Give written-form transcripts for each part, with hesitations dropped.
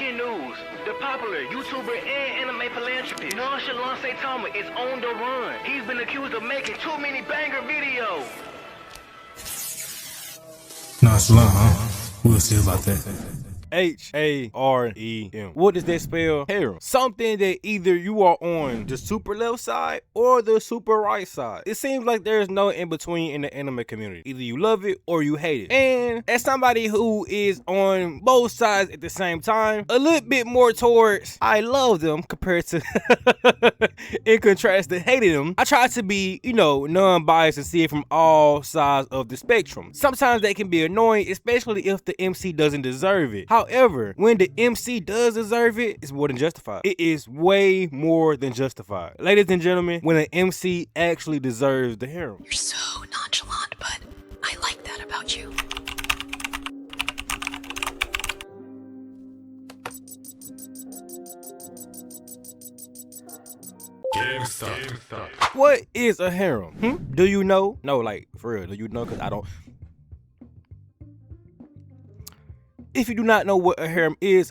Breaking news. The popular YouTuber and anime philanthropist Nonchalant Saitama is on the run. He's been accused of making too many banger videos. Nonchalant, huh? We'll see about that. H-A-R-E-M. What does that spell? Harem. Something that either you are on the super left side or the super right side. It seems like there's no in between in the anime community. Either you love it or you hate it. And as somebody who is on both sides at the same time, a little bit more towards I love them compared to in contrast to hating them, I try to be, non-biased and see it from all sides of the spectrum. Sometimes that can be annoying, especially if the MC doesn't deserve it. However, when the MC does deserve it, it's more than justified. It is way more than justified. Ladies and gentlemen, when an MC actually deserves the harem. You're so nonchalant, but I like that about you. What is a harem? Do you know? No, like, for real, do you know? Because I don't. If you do not know what a harem is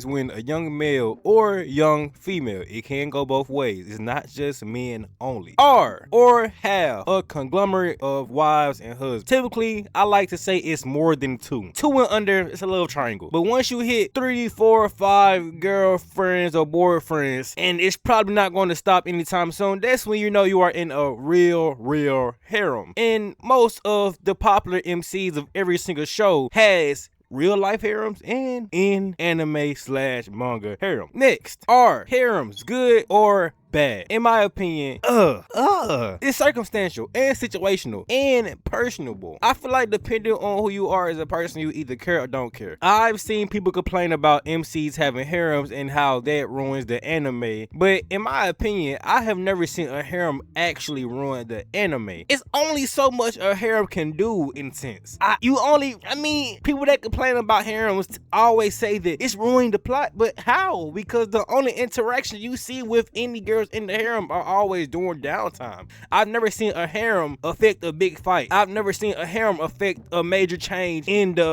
when a young male or young female, it can go both ways, it's not just men only, are or have a conglomerate of wives and husbands. Typically, I like to say it's more than two. Two and under, it's a little triangle. But once you hit 3, 4, 5 girlfriends or boyfriends, and it's probably not going to stop anytime soon, that's when you know you are in a real harem. And most of the popular MCs of every single show has real life harems and in anime/manga harem. Next, are harems good or bad? In my opinion, it's circumstantial and situational and personable. I feel like depending on who you are as a person, you either care or don't care. I've seen people complain about MCs having harems and how that ruins the anime, but in my opinion, I have never seen a harem actually ruin the anime. It's only so much a harem can do in sense. People that complain about harems always say that it's ruining the plot, but how? Because the only interaction you see with any girl in the harem are always during downtime. I've never seen a harem affect a big fight. I've never seen a harem affect a major change in the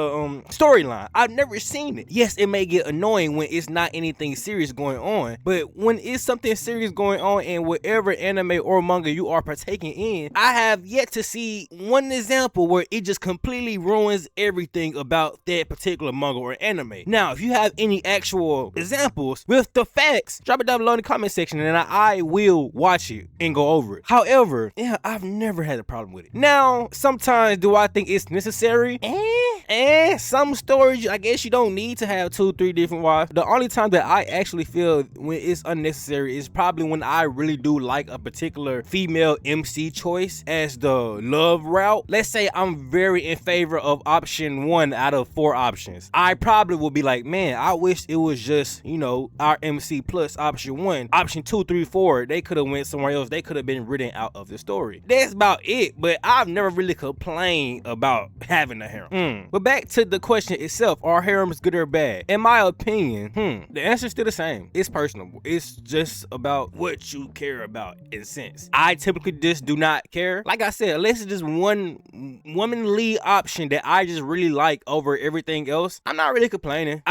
storyline. I've never seen it. Yes, it may get annoying when it's not anything serious going on, but when it's something serious going on in whatever anime or manga you are partaking in, I have yet to see one example where it just completely ruins everything about that particular manga or anime. Now, if you have any actual examples with the facts, drop it down below in the comment section and I will watch it and go over it. However, I've never had a problem with it. Now, sometimes do I think it's necessary? Some stories, I guess you don't need to have 2, 3 different wives. The only time that I actually feel when it's unnecessary is probably when I really do like a particular female MC choice as the love route. Let's say I'm very in favor of option 1 out of 4 options. I probably will be like, man, I wish it was just, our MC plus option 1. Option 2, 3, 4, they could have went somewhere else. They could have been written out of the story. That's about it, but I've never really complained about having a harem. But back to the question itself, are harems good or bad? In my opinion, the answer's still the same. It's personable. It's just about what you care about in sense. I typically just do not care. Like I said, unless it's just one woman lead option that I just really like over everything else, I'm not really complaining.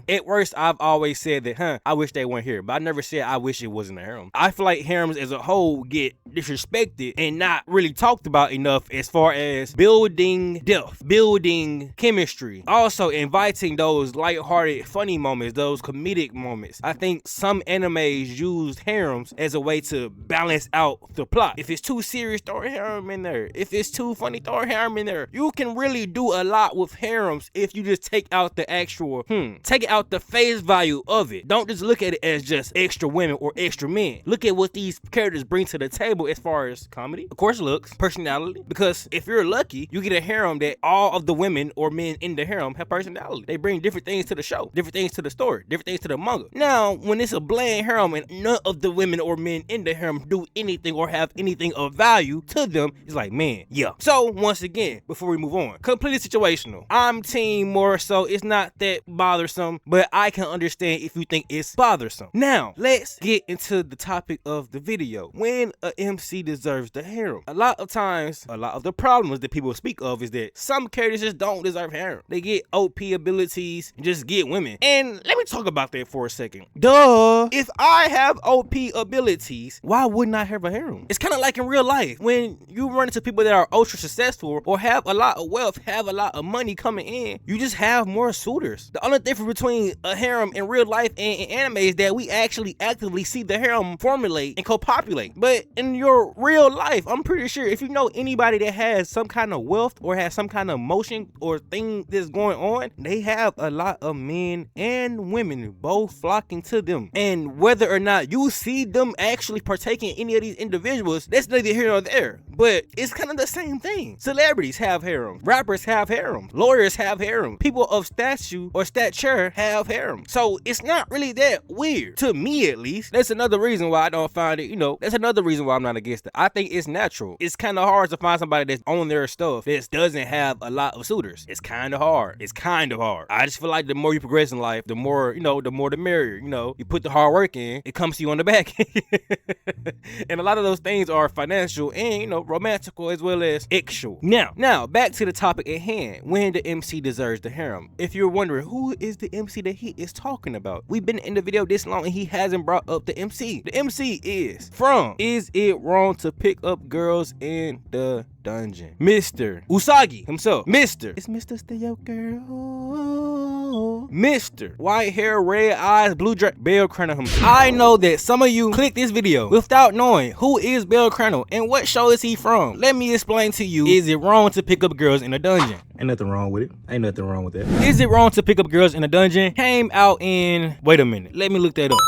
At worst, I've always said that, I wish they weren't here, but I never said I wish it wasn't a harem. I feel like harems as a whole get disrespected and not really talked about enough as far as building depth, building chemistry, also inviting those lighthearted, funny moments, those comedic moments. I think some animes use harems as a way to balance out the plot. If it's too serious, throw a harem in there. If it's too funny, throw a harem in there. You can really do a lot with harems if you just take out the actual, take out the face value of it. Don't just look at it as just extra women or extra men. Look at what these characters bring to the table as far as comedy, of course, looks, personality. Because if you're lucky, you get a harem that all of the women or men in the harem have personality. They bring different things to the show, different things to the story, different things to the manga. Now, when it's a bland harem and none of the women or men in the harem do anything or have anything of value to them, it's like, man, yeah. So once again, before we move on, completely situational. I'm team more so. It's not that bothersome, but I can understand if you think it's bothersome. Now, let's get into the topic of the video. When a MC deserves the harem. A lot of times, a lot of the problems that people speak of is that some characters just don't deserve harem. They get OP abilities and just get women. And let me talk about that for a second. Duh. If I have OP abilities, why wouldn't I have a harem? It's kind of like in real life. When you run into people that are ultra successful or have a lot of wealth, have a lot of money coming in, you just have more suitors. The only difference between a harem in real life and in anime is that we actually actively see the harem formulate and co-populate. But in your real life, I'm pretty sure if you know anybody that has some kind of wealth or has some kind of motion or thing that's going on, they have a lot of men and women both flocking to them. And whether or not you see them actually partaking in any of these individuals, that's neither here nor there. But it's kind of the same thing. Celebrities have harem. Rappers have harem. Lawyers have harem. People of stature have harem. So it's not really that weird. To me, at least. That's another reason why I don't find it, that's another reason why I'm not against it. I think it's natural. It's kind of hard to find somebody that's on their stuff that doesn't have a lot of suitors. It's kind of hard. I just feel like the more you progress in life, the more, the merrier. You put the hard work in, it comes to you on the back. And a lot of those things are financial and, romantical as well as actual. Now, back to the topic at hand. When the MC deserves the harem. If you're wondering who is the MC that he is talking about, we've been in the video this long and he hasn't brought up the MC. The MC is from Is It Wrong to Pick Up Girls in the Dungeon? Mr. Usagi himself. It's Mr. Stay Your Girl. Mr. White hair, red eyes, blue dress, Bell Cranel himself. I know that some of you clicked this video without knowing who is Bell Cranel and what show is he from. Let me explain to you. Is it wrong to pick up girls in a dungeon? Ain't nothing wrong with it. Ain't nothing wrong with that. Is It Wrong to Pick Up Girls in a Dungeon came out in, wait a minute, let me look that up.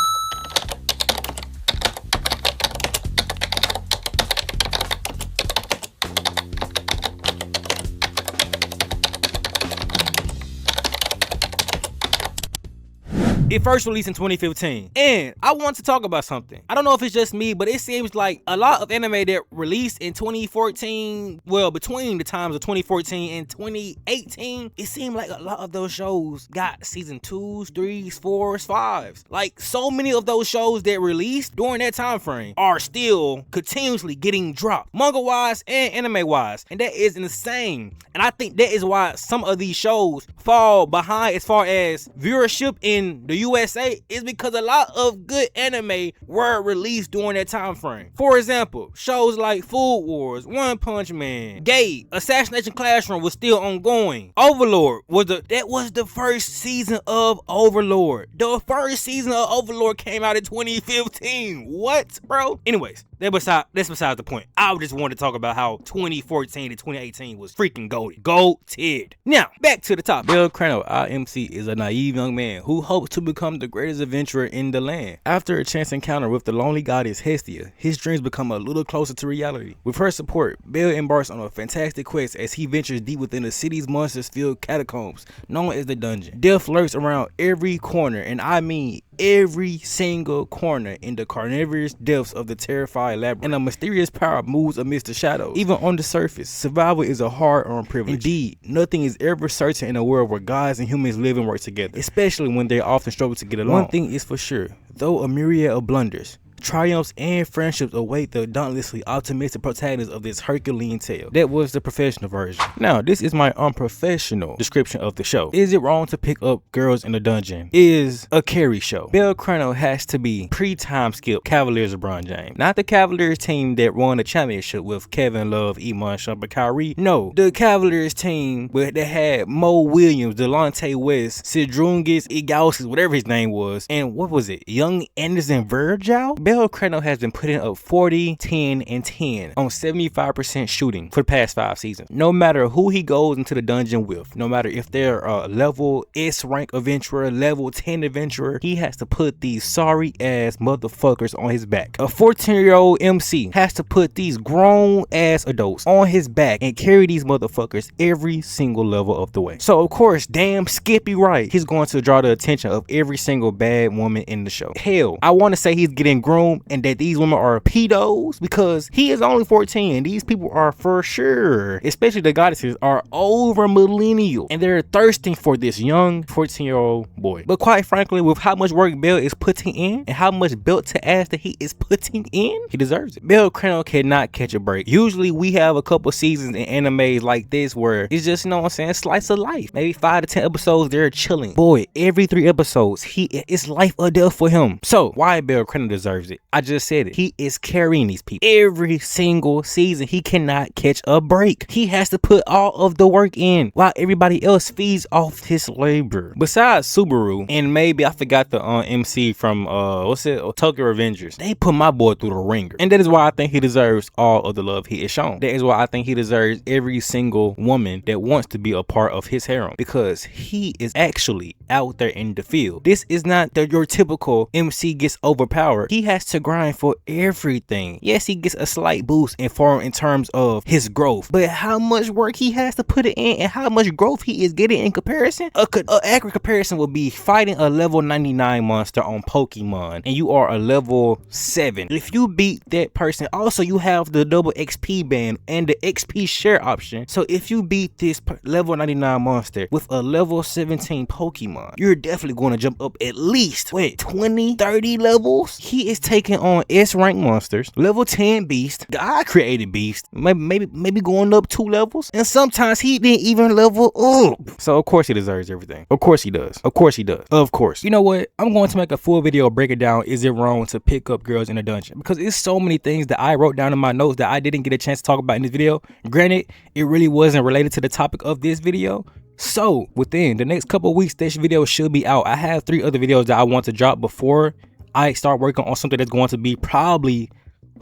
It first released in 2015, and I want to talk about something. I don't know if it's just me, but it seems like a lot of anime that released in 2014, well, between the times of 2014 and 2018, it seemed like a lot of those shows got season 2s, 3s, 4s, 5s. Like, so many of those shows that released during that time frame are still continuously getting dropped, manga-wise and anime-wise, and that is insane. And I think that is why some of these shows fall behind as far as viewership in the USA, is because a lot of good anime were released during that time frame. For example, shows like Food Wars, One Punch Man, Gate, Assassination Classroom was still ongoing. Overlord was the first season of Overlord. The first season of Overlord came out in 2015. What, bro? Anyways, that's besides the point. I just wanted to talk about how 2014 to 2018 was freaking goated. Now, back to the top. Bell Cranel, our MC, is a naive young man who hopes to become the greatest adventurer in the land. After a chance encounter with the lonely goddess Hestia, his dreams become a little closer to reality. With her support, Bell embarks on a fantastic quest as he ventures deep within the city's monsters-filled catacombs known as the Dungeon. Death lurks around every corner, and I mean every single corner, in the carnivorous depths of the terrified labyrinth, and a mysterious power moves amidst the shadows. Even on the surface, survival is a hard-earned privilege. Indeed, nothing is ever certain in a world where gods and humans live and work together, especially when they often struggle to get along. One thing is for sure, though a myriad of blunders, triumphs and friendships await the dauntlessly optimistic protagonist of this Herculean tale. That was the professional version. Now, this is my unprofessional description of the show. Is It Wrong to Pick Up Girls in a Dungeon is a carry show. Bell Cranel has to be pre-time skip Cavaliers of LeBron James. Not the Cavaliers team that won the championship with Kevin Love, Iman Shumpert, Kyrie. No, the Cavaliers team that had Mo Williams, Delonte West, Sidrungis, Igausis, whatever his name was, and what was it? Young Anderson Virgil? Bell Cranel has been putting up 40, 10, and 10 on 75% shooting for the past 5 seasons. No matter who he goes into the dungeon with, no matter if they're a level S rank adventurer, level 10 adventurer, he has to put these sorry ass motherfuckers on his back. A 14-year-old MC has to put these grown ass adults on his back and carry these motherfuckers every single level of the way. So of course, damn Skippy right, he's going to draw the attention of every single bad woman in the show. Hell, I want to say he's getting groomed room and that these women are pedos, because he is only 14. These people are for sure, especially the goddesses, are over millennial and they're thirsting for this young 14-year-old boy. But quite frankly, with how much work Bell is putting in and how much belt to ass that he is putting in, he deserves it. Bell Cranel cannot catch a break. Usually we have a couple seasons in animes like this where it's just, you know what I'm saying, slice of life. Maybe 5 to 10 episodes, they're chilling. Boy, every 3 episodes, it's life or death for him. So why Bell Cranel deserves it? I just said it. He is carrying these people. Every single season, he cannot catch a break. He has to put all of the work in while everybody else feeds off his labor. Besides Subaru, and maybe I forgot the MC from Tokyo Revengers, they put my boy through the ringer. And that is why I think he deserves all of the love he is shown. That is why I think he deserves every single woman that wants to be a part of his harem, because he is actually out there in the field. This is not your typical MC gets overpowered. He has to grind for everything. Yes, he gets a slight boost in terms of his growth, but how much work he has to put it in and how much growth he is getting in comparison, a accurate comparison would be fighting a level 99 monster on Pokemon and you are a level 7. If you beat that person, also you have the double XP band and the XP share option. So if you beat this level 99 monster with a level 17 Pokemon, you're definitely going to jump up at least 20-30 levels. He is taking on S rank monsters, level 10 beast, God created beast, maybe going up 2 levels, and sometimes he didn't even level up. So of course he deserves everything. Of course he does. Of course he does. Of course. You know what? I'm going to make a full video breaking down, is it wrong to pick up girls in a dungeon? Because it's so many things that I wrote down in my notes that I didn't get a chance to talk about in this video. Granted, it really wasn't related to the topic of this video. So within the next couple of weeks, this video should be out. I have 3 other videos that I want to drop before I start working on something that's going to be probably,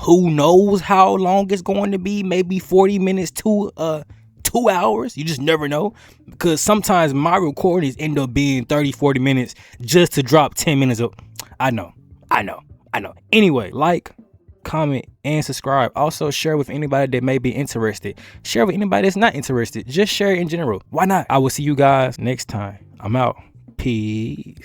who knows how long it's going to be, maybe 40 minutes to 2 hours. You just never know, because sometimes my recordings end up being 30-40 minutes just to drop 10 minutes of. I know. Anyway, like, comment, and subscribe. Also share with anybody that may be interested. Share with anybody that's not interested. Just share it in general. Why not? I will see you guys next time. I'm out. Peace.